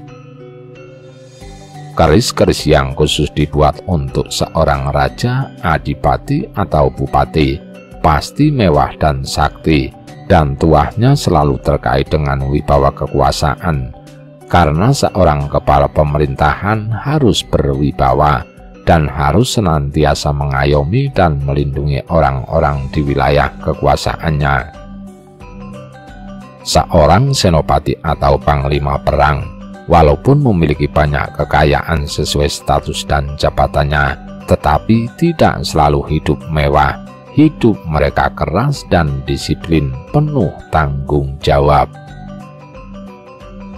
Keris-keris yang khusus dibuat untuk seorang raja, adipati, atau bupati pasti mewah dan sakti, dan tuahnya selalu terkait dengan wibawa kekuasaan, karena seorang kepala pemerintahan harus berwibawa dan harus senantiasa mengayomi dan melindungi orang-orang di wilayah kekuasaannya. Seorang senopati atau panglima perang, Walaupun memiliki banyak kekayaan sesuai status dan jabatannya, tetapi tidak selalu hidup mewah. Hidup mereka keras dan disiplin, penuh tanggung jawab.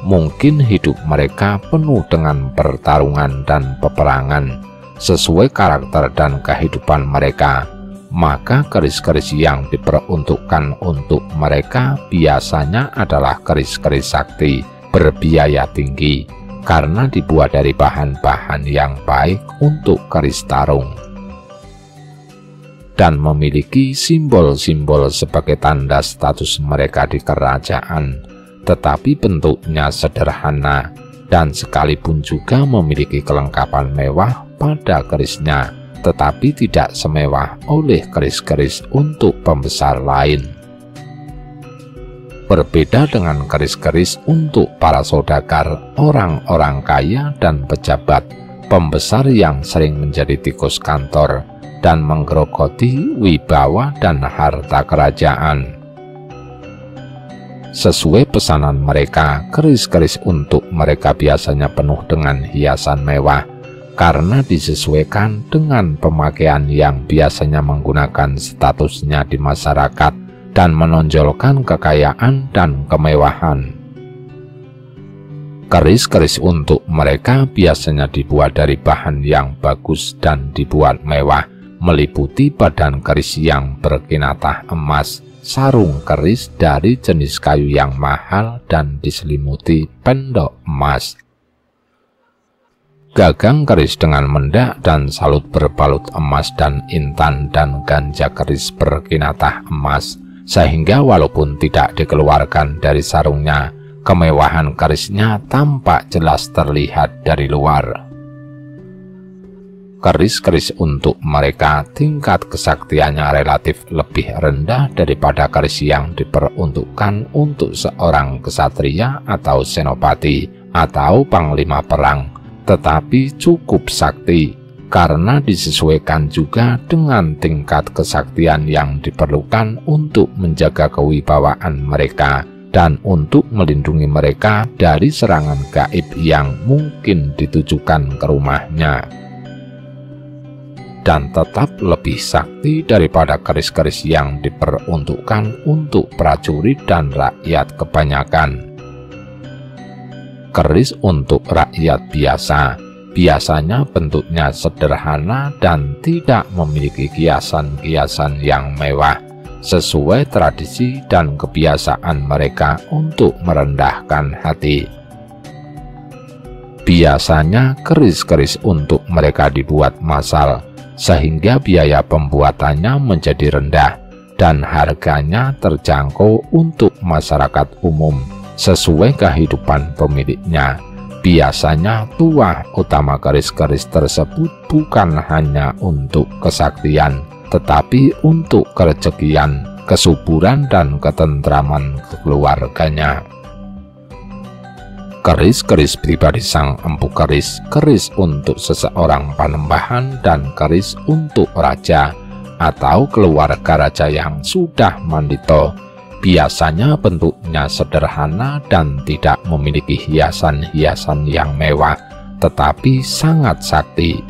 Mungkin hidup mereka penuh dengan pertarungan dan peperangan, sesuai karakter dan kehidupan mereka. Maka keris-keris yang diperuntukkan untuk mereka biasanya adalah keris-keris sakti, berbiaya tinggi, karena dibuat dari bahan-bahan yang baik untuk keris tarung, dan memiliki simbol-simbol sebagai tanda status mereka di kerajaan, tetapi bentuknya sederhana, dan sekalipun juga memiliki kelengkapan mewah pada kerisnya, tetapi tidak semewah oleh keris-keris untuk pembesar lain. Berbeda dengan keris-keris untuk para saudagar, orang-orang kaya dan pejabat, pembesar yang sering menjadi tikus kantor dan menggerogoti wibawa dan harta kerajaan. Sesuai pesanan mereka, keris-keris untuk mereka biasanya penuh dengan hiasan mewah, karena disesuaikan dengan pemakaian yang biasanya menggunakan statusnya di masyarakat dan menonjolkan kekayaan dan kemewahan. Keris-keris untuk mereka biasanya dibuat dari bahan yang bagus dan dibuat mewah, meliputi badan keris yang berkinatah emas, sarung keris dari jenis kayu yang mahal dan diselimuti pendok emas, gagang keris dengan mendak dan salut berbalut emas dan intan, dan ganja keris berkinatah emas, sehingga walaupun tidak dikeluarkan dari sarungnya, kemewahan kerisnya tampak jelas terlihat dari luar. Keris-keris untuk mereka tingkat kesaktiannya relatif lebih rendah daripada keris yang diperuntukkan untuk seorang kesatria atau senopati atau panglima perang, tetapi cukup sakti, karena disesuaikan juga dengan tingkat kesaktian yang diperlukan untuk menjaga kewibawaan mereka dan untuk melindungi mereka dari serangan gaib yang mungkin ditujukan ke rumahnya, dan tetap lebih sakti daripada keris-keris yang diperuntukkan untuk prajurit dan rakyat kebanyakan. Keris untuk rakyat biasa biasanya bentuknya sederhana dan tidak memiliki kiasan-kiasan yang mewah, sesuai tradisi dan kebiasaan mereka untuk merendahkan hati. Biasanya keris-keris untuk mereka dibuat massal, sehingga biaya pembuatannya menjadi rendah dan harganya terjangkau untuk masyarakat umum, sesuai kehidupan pemiliknya. Biasanya tuah utama keris-keris tersebut bukan hanya untuk kesaktian, tetapi untuk kerejekian, kesuburan, dan ketentraman keluarganya. Keris-keris pribadi sang empu keris, keris untuk seseorang panembahan, dan keris untuk raja atau keluarga raja yang sudah mandito. Biasanya bentuknya sederhana dan tidak memiliki hiasan-hiasan yang mewah, tetapi sangat sakti.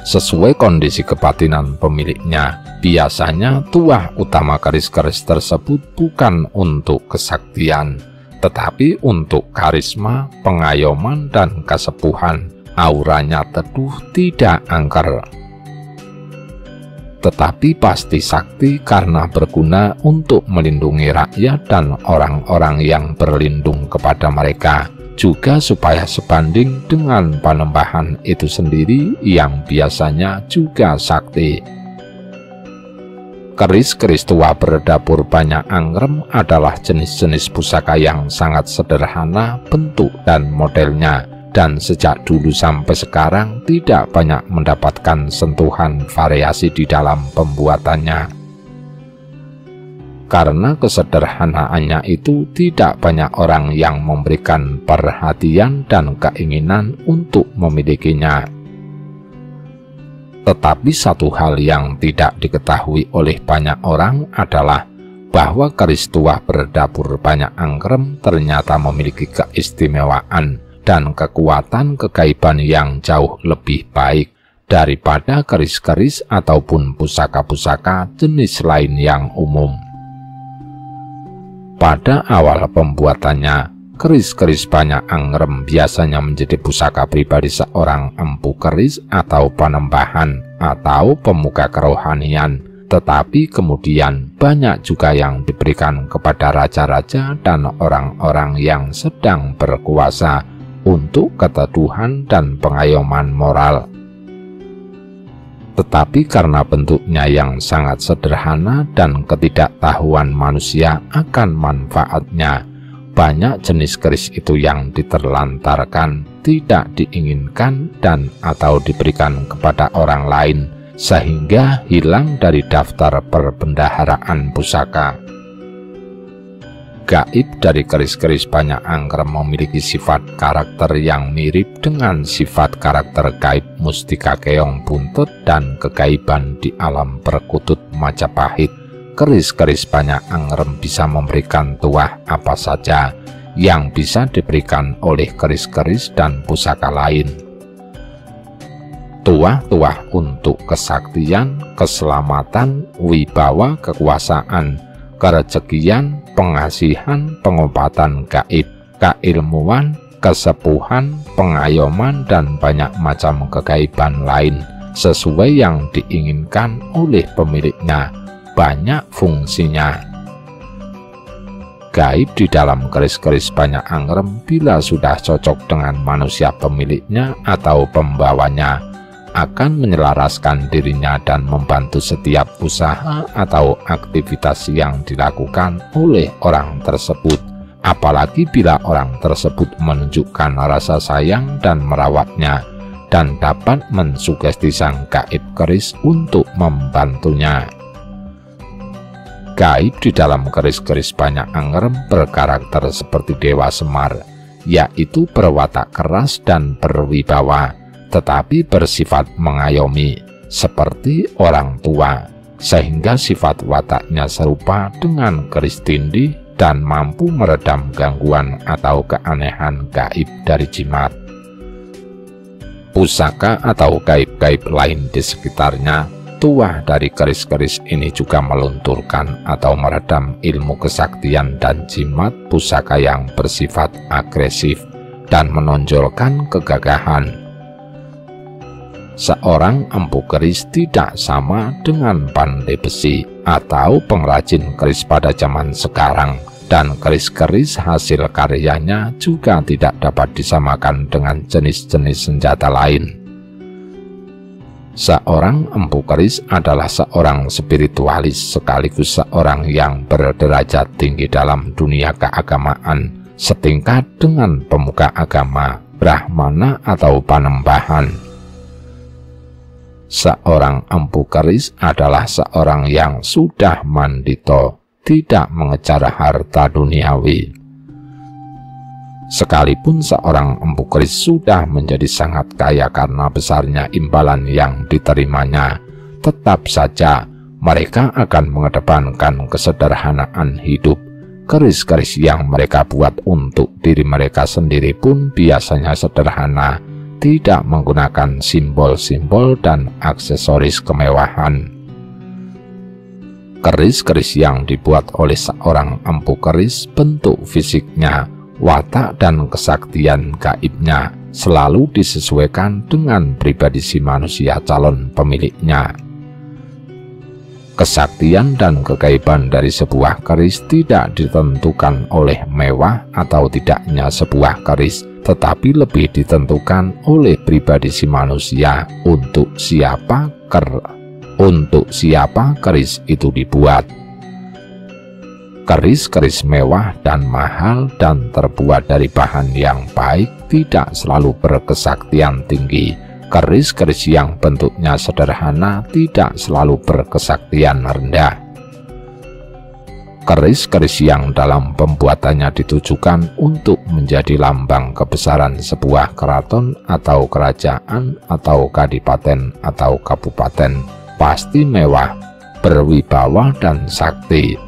Sesuai kondisi kebatinan pemiliknya, biasanya tuah utama keris-keris tersebut bukan untuk kesaktian, tetapi untuk karisma, pengayoman, dan kesepuhan. Auranya teduh, tidak angker, tetapi pasti sakti karena berguna untuk melindungi rakyat dan orang-orang yang berlindung kepada mereka, juga supaya sebanding dengan panembahan itu sendiri yang biasanya juga sakti. Keris-keris tua berdapur banyak anggrem adalah jenis-jenis pusaka yang sangat sederhana bentuk dan modelnya, dan sejak dulu sampai sekarang tidak banyak mendapatkan sentuhan variasi di dalam pembuatannya. Karena kesederhanaannya itu, tidak banyak orang yang memberikan perhatian dan keinginan untuk memilikinya. Tetapi satu hal yang tidak diketahui oleh banyak orang adalah bahwa keris tuah berdapur banyak angkrem ternyata memiliki keistimewaan dan kekuatan kegaiban yang jauh lebih baik daripada keris-keris ataupun pusaka-pusaka jenis lain yang umum. Pada awal pembuatannya, keris-keris banyak angkrem biasanya menjadi pusaka pribadi seorang empu keris atau panembahan atau pemuka kerohanian. Tetapi kemudian banyak juga yang diberikan kepada raja-raja dan orang-orang yang sedang berkuasa untuk keteduhan dan pengayoman moral. Tetapi karena bentuknya yang sangat sederhana dan ketidaktahuan manusia akan manfaatnya, banyak jenis keris itu yang diterlantarkan, tidak diinginkan dan atau diberikan kepada orang lain, sehingga hilang dari daftar perbendaharaan pusaka. Gaib dari keris-keris banyak angkrem memiliki sifat karakter yang mirip dengan sifat karakter gaib mustika keong buntut dan kegaiban di alam perkutut Majapahit. Keris-keris banyak angkrem bisa memberikan tuah apa saja yang bisa diberikan oleh keris-keris dan pusaka lain. Tuah-tuah untuk kesaktian, keselamatan, wibawa, kekuasaan, kerezekian, pengasihan, pengobatan gaib, keilmuan, kesepuhan, pengayoman, dan banyak macam kegaiban lain sesuai yang diinginkan oleh pemiliknya. Banyak fungsinya. Gaib di dalam keris-keris banyak angkrem bila sudah cocok dengan manusia pemiliknya atau pembawanya, akan menyelaraskan dirinya dan membantu setiap usaha atau aktivitas yang dilakukan oleh orang tersebut, apalagi bila orang tersebut menunjukkan rasa sayang dan merawatnya dan dapat mensugesti sang gaib keris untuk membantunya. Gaib di dalam keris-keris banyak angkrem berkarakter seperti Dewa Semar, yaitu berwatak keras dan berwibawa, tetapi bersifat mengayomi seperti orang tua, sehingga sifat wataknya serupa dengan keris tindih dan mampu meredam gangguan atau keanehan gaib dari jimat. Pusaka atau gaib-gaib lain di sekitarnya, tuah dari keris-keris ini juga melunturkan atau meredam ilmu kesaktian dan jimat pusaka yang bersifat agresif dan menonjolkan kegagahan. Seorang empu keris tidak sama dengan pandai besi atau pengrajin keris pada zaman sekarang, dan keris-keris hasil karyanya juga tidak dapat disamakan dengan jenis-jenis senjata lain. Seorang empu keris adalah seorang spiritualis sekaligus seorang yang berderajat tinggi dalam dunia keagamaan, setingkat dengan pemuka agama, brahmana atau panembahan. Seorang empu keris adalah seorang yang sudah mandito, tidak mengejar harta duniawi. Sekalipun seorang empu keris sudah menjadi sangat kaya karena besarnya imbalan yang diterimanya, tetap saja mereka akan mengedepankan kesederhanaan hidup. Keris-keris yang mereka buat untuk diri mereka sendiri pun biasanya sederhana, tidak menggunakan simbol-simbol dan aksesoris kemewahan. Keris-keris yang dibuat oleh seorang empu keris, bentuk fisiknya, watak dan kesaktian gaibnya selalu disesuaikan dengan pribadi si manusia calon pemiliknya. Kesaktian dan kegaiban dari sebuah keris tidak ditentukan oleh mewah atau tidaknya sebuah keris, tetapi lebih ditentukan oleh pribadi si manusia untuk siapa keris itu dibuat. Keris-keris mewah dan mahal dan terbuat dari bahan yang baik tidak selalu berkesaktian tinggi. Keris-keris yang bentuknya sederhana tidak selalu berkesaktian rendah. Keris-keris yang dalam pembuatannya ditujukan untuk menjadi lambang kebesaran sebuah keraton atau kerajaan atau kadipaten atau kabupaten pasti mewah, berwibawa dan sakti.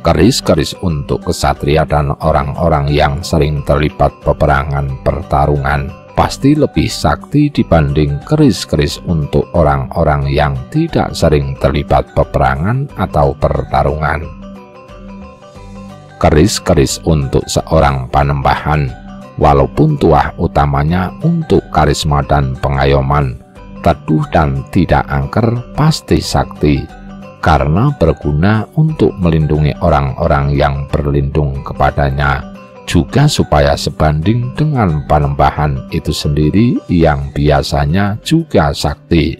Keris-keris untuk kesatria dan orang-orang yang sering terlibat peperangan pertarungan pasti lebih sakti dibanding keris-keris untuk orang-orang yang tidak sering terlibat peperangan atau pertarungan. Keris-keris untuk seorang panembahan, walaupun tuah utamanya untuk karisma dan pengayoman, teduh dan tidak angker, pasti sakti, karena berguna untuk melindungi orang-orang yang berlindung kepadanya, juga supaya sebanding dengan panembahan itu sendiri yang biasanya juga sakti.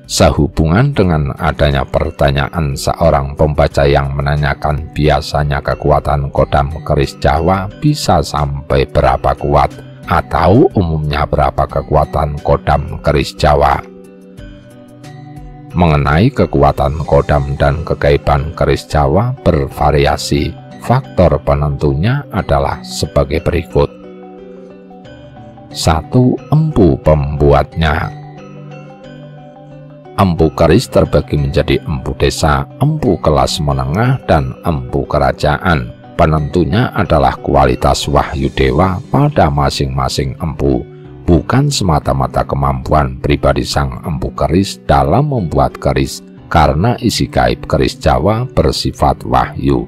Sehubungan dengan adanya pertanyaan seorang pembaca yang menanyakan biasanya kekuatan kodam keris Jawa bisa sampai berapa kuat, atau umumnya berapa kekuatan kodam keris Jawa. Mengenai kekuatan kodam dan kegaiban keris Jawa bervariasi. Faktor penentunya adalah sebagai berikut. 1. Empu pembuatnya. Empu keris terbagi menjadi empu desa, empu kelas menengah, dan empu kerajaan. Penentunya adalah kualitas wahyu dewa pada masing-masing empu, bukan semata-mata kemampuan pribadi sang empu keris dalam membuat keris, karena isi gaib keris Jawa bersifat wahyu.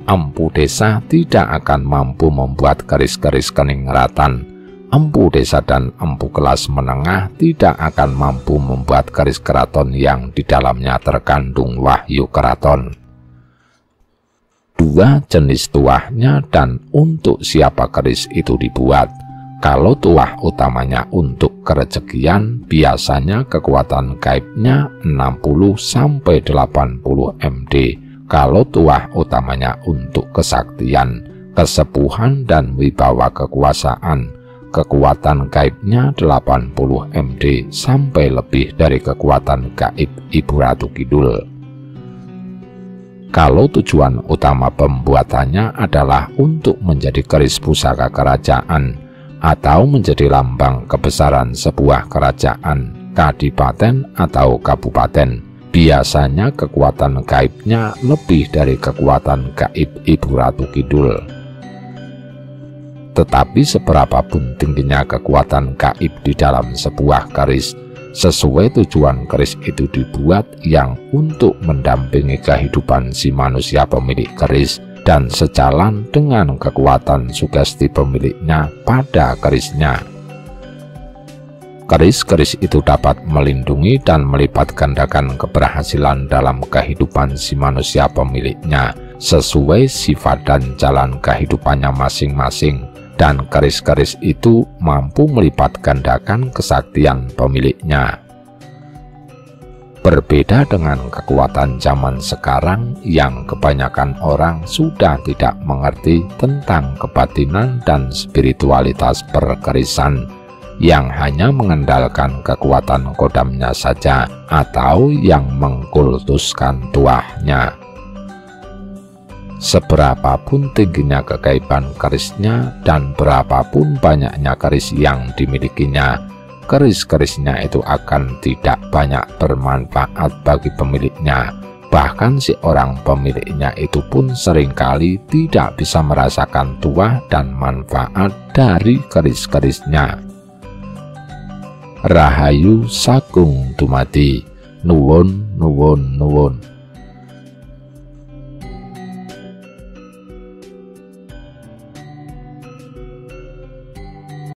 Empu desa tidak akan mampu membuat keris-keris keningratan. Empu desa dan empu kelas menengah tidak akan mampu membuat keris keraton yang di dalamnya terkandung wahyu keraton. 2. Jenis tuahnya dan untuk siapa keris itu dibuat. Kalau tuah utamanya untuk kerejekian, biasanya kekuatan gaibnya 60–80 md. Kalau tuah utamanya untuk kesaktian, kesepuhan, dan wibawa kekuasaan, kekuatan gaibnya 80 md sampai lebih dari kekuatan gaib Ibu Ratu Kidul. Kalau tujuan utama pembuatannya adalah untuk menjadi keris pusaka kerajaan, atau menjadi lambang kebesaran sebuah kerajaan, kadipaten, atau kabupaten, biasanya kekuatan gaibnya lebih dari kekuatan gaib Ibu Ratu Kidul. Tetapi seberapapun tingginya kekuatan gaib di dalam sebuah keris, sesuai tujuan keris itu dibuat yang untuk mendampingi kehidupan si manusia pemilik keris, dan sejalan dengan kekuatan sugesti pemiliknya pada kerisnya. Keris-keris itu dapat melindungi dan melipat gandakan keberhasilan dalam kehidupan si manusia pemiliknya sesuai sifat dan jalan kehidupannya masing-masing, dan keris-keris itu mampu melipat gandakan kesaktian pemiliknya. Berbeda dengan kekuatan zaman sekarang yang kebanyakan orang sudah tidak mengerti tentang kebatinan dan spiritualitas perkerisan, yang hanya mengandalkan kekuatan kodamnya saja atau yang mengkultuskan tuahnya. Seberapapun tingginya kegaiban kerisnya dan berapapun banyaknya keris yang dimilikinya, keris-kerisnya itu akan tidak banyak bermanfaat bagi pemiliknya. Bahkan si orang pemiliknya itu pun seringkali tidak bisa merasakan tuah dan manfaat dari keris-kerisnya. Rahayu Sagung Dumadi. Nuwun, nuwun, nuwun.